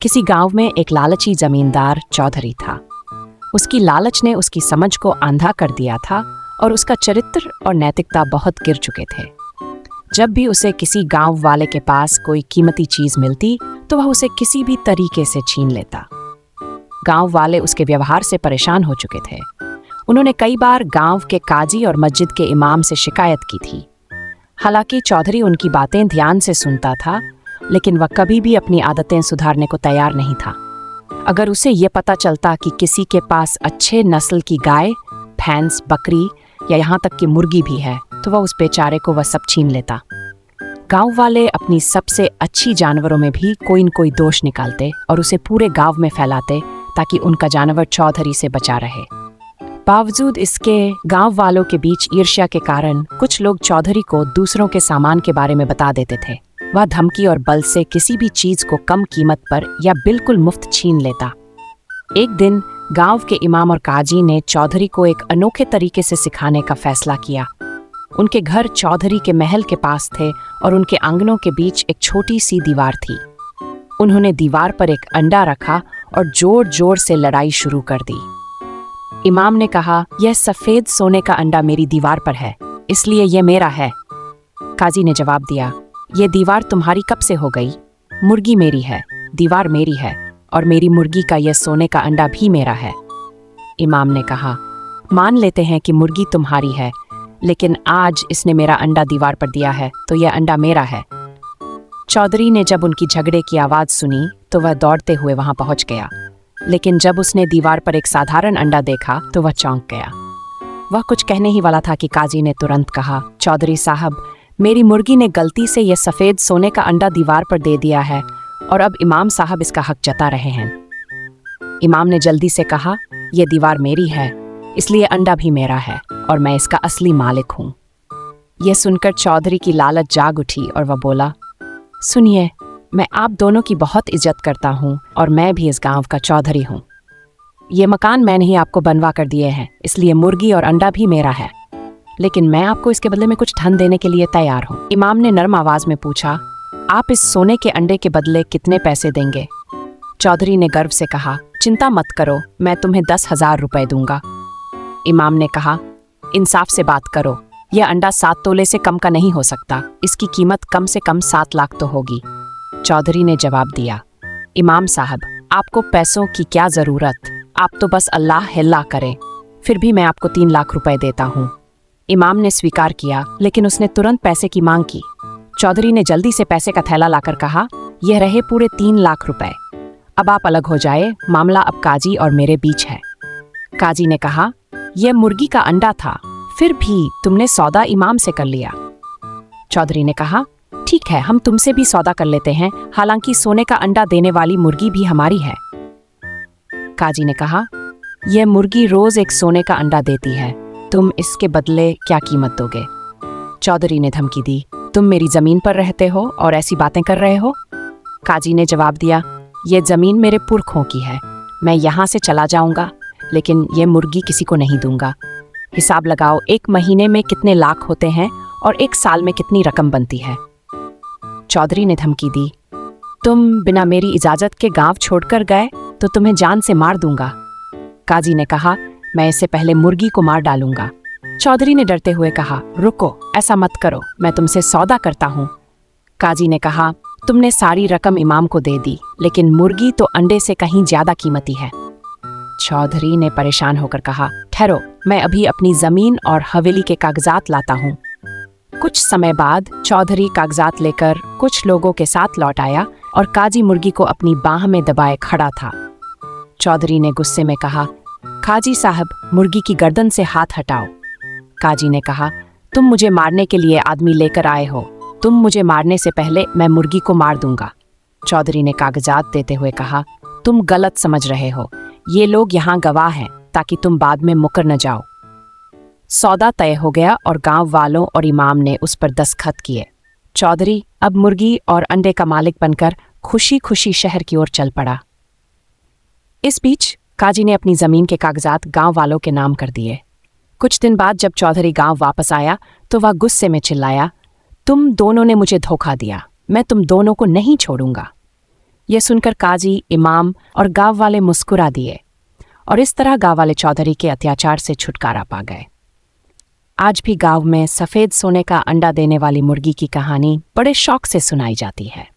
किसी गांव में एक लालची जमींदार चौधरी था। उसकी लालच ने उसकी समझ को अंधा कर दिया था और उसका चरित्र और नैतिकता बहुत गिर चुके थे। जब भी उसे किसी गांव वाले के पास कोई कीमती चीज मिलती तो वह उसे किसी भी तरीके से छीन लेता। गांव वाले उसके व्यवहार से परेशान हो चुके थे। उन्होंने कई बार गांव के काजी और मस्जिद के इमाम से शिकायत की थी। हालांकि चौधरी उनकी बातें ध्यान से सुनता था, लेकिन वह कभी भी अपनी आदतें सुधारने को तैयार नहीं था। अगर उसे ये पता चलता कि किसी के पास अच्छे नस्ल की गाय, भैंस, बकरी या यहाँ तक कि मुर्गी भी है, तो वह उस बेचारे को वह सब छीन लेता। गांव वाले अपनी सबसे अच्छी जानवरों में भी कोई न कोई दोष निकालते और उसे पूरे गांव में फैलाते ताकि उनका जानवर चौधरी से बचा रहे। बावजूद इसके गांव वालों के बीच ईर्ष्या के कारण कुछ लोग चौधरी को दूसरों के सामान के बारे में बता देते थे। वह धमकी और बल से किसी भी चीज को कम कीमत पर या बिल्कुल मुफ्त छीन लेता। एक दिन गांव के इमाम और काजी ने चौधरी को एक अनोखे तरीके से सिखाने का फैसला किया। उनके घर चौधरी के महल के पास थे और उनके आंगनों के बीच एक छोटी सी दीवार थी। उन्होंने दीवार पर एक अंडा रखा और जोर जोर से लड़ाई शुरू कर दी। इमाम ने कहा, यह सफेद सोने का अंडा मेरी दीवार पर है, इसलिए यह मेरा है। काजी ने जवाब दिया, यह दीवार तुम्हारी कब से हो गई? मुर्गी मेरी है, दीवार मेरी है और मेरी मुर्गी का यह सोने का अंडा भी मेरा है। इमाम ने कहा, मान लेते हैं कि मुर्गी तुम्हारी है, लेकिन आज इसने मेरा अंडा दीवार पर दिया है तो यह अंडा मेरा है। चौधरी ने जब उनकी झगड़े की आवाज सुनी तो वह दौड़ते हुए वहां पहुंच गया, लेकिन जब उसने दीवार पर एक साधारण अंडा देखा तो वह चौंक गया। वह कुछ कहने ही वाला था कि काजी ने तुरंत कहा, चौधरी साहब, मेरी मुर्गी ने गलती से यह सफेद सोने का अंडा दीवार पर दे दिया है और अब इमाम साहब इसका हक जता रहे हैं। इमाम ने जल्दी से कहा, यह दीवार मेरी है, इसलिए अंडा भी मेरा है और मैं इसका असली मालिक हूं। यह सुनकर चौधरी की लालच जाग उठी और वह बोला, सुनिए, मैं आप दोनों की बहुत इज्जत करता हूं और मैं भी इस गांव का चौधरी हूं। ये मकान मैंने ही आपको बनवा कर दिए हैं, इसलिए मुर्गी और अंडा भी मेरा है, लेकिन मैं आपको इसके बदले में कुछ धन देने के लिए तैयार हूं। इमाम ने नरम आवाज में पूछा, आप इस सोने के अंडे के बदले कितने पैसे देंगे? चौधरी ने गर्व से कहा, चिंता मत करो, मैं तुम्हें 10,000 रुपए दूंगा। इमाम ने कहा, इंसाफ से बात करो, यह अंडा 7 तोले से कम का नहीं हो सकता, इसकी कीमत कम से कम 7 लाख तो होगी। चौधरी ने जवाब दिया, इमाम साहब, आपको पैसों की क्या जरूरत, आप तो बस अल्लाह हिल्ला करें, फिर भी मैं आपको 3 लाख रुपए देता हूँ। इमाम ने स्वीकार किया, लेकिन उसने तुरंत पैसे की मांग की। चौधरी ने जल्दी से पैसे का थैला लाकर कहा, यह रहे पूरे 3 लाख रुपए, अब आप अलग हो जाए, मामला अब काजी और मेरे बीच है। काजी ने कहा, यह मुर्गी का अंडा था, फिर भी तुमने सौदा इमाम से कर लिया। चौधरी ने कहा, ठीक है, हम तुमसे भी सौदा कर लेते हैं, हालांकि सोने का अंडा देने वाली मुर्गी भी हमारी है। काजी ने कहा, यह मुर्गी रोज एक सोने का अंडा देती है, तुम इसके बदले क्या कीमत दोगे? चौधरी ने धमकी दी, तुम मेरी जमीन पर रहते हो और ऐसी बातें कर रहे हो? काजी ने जवाब दिया, यह जमीन मेरे पुरखों की है, मैं यहाँ से चला जाऊंगा, लेकिन यह मुर्गी किसी को नहीं दूंगा। हिसाब लगाओ, 1 महीने में कितने लाख होते हैं और 1 साल में कितनी रकम बनती है। चौधरी ने धमकी दी, तुम बिना मेरी इजाजत के गांव छोड़कर गए तो तुम्हें जान से मार दूंगा। काजी ने कहा, मैं इससे पहले मुर्गी को मार डालूंगा। चौधरी ने डरते हुए कहा, रुको, ऐसा मत करो, मैं तुमसे सौदा करता हूँ। काजी ने कहा, तुमने सारी रकम इमाम को दे दी, लेकिन मुर्गी तो अंडे से कहीं ज्यादा कीमती है। चौधरी ने परेशान होकर कहा, ठहरो, मैं अभी अपनी जमीन और हवेली के कागजात लाता हूँ। कुछ समय बाद चौधरी कागजात लेकर कुछ लोगों के साथ लौट आया और काजी मुर्गी को अपनी बाह में दबाए खड़ा था। चौधरी ने गुस्से में कहा, काजी साहब, मुर्गी की गर्दन से हाथ हटाओ। काजी ने कहा, तुम मुझे मारने के लिए आदमी लेकर आए हो, तुम मुझे मारने से पहले मैं मुर्गी को मार दूंगा। चौधरी ने कागजात देते हुए कहा, तुम गलत समझ रहे हो, ये लोग यहाँ गवाह हैं ताकि तुम बाद में मुकर न जाओ। सौदा तय हो गया और गांव वालों और इमाम ने उस पर दस्तखत किए। चौधरी अब मुर्गी और अंडे का मालिक बनकर खुशी खुशी शहर की ओर चल पड़ा। इस बीच काजी ने अपनी जमीन के कागजात गांव वालों के नाम कर दिए। कुछ दिन बाद जब चौधरी गांव वापस आया तो वह गुस्से में चिल्लाया, तुम दोनों ने मुझे धोखा दिया, मैं तुम दोनों को नहीं छोड़ूंगा। यह सुनकर काजी, इमाम और गांव वाले मुस्कुरा दिए और इस तरह गांव वाले चौधरी के अत्याचार से छुटकारा पा गए। आज भी गांव में सफ़ेद सोने का अंडा देने वाली मुर्गी की कहानी बड़े शौक से सुनाई जाती है।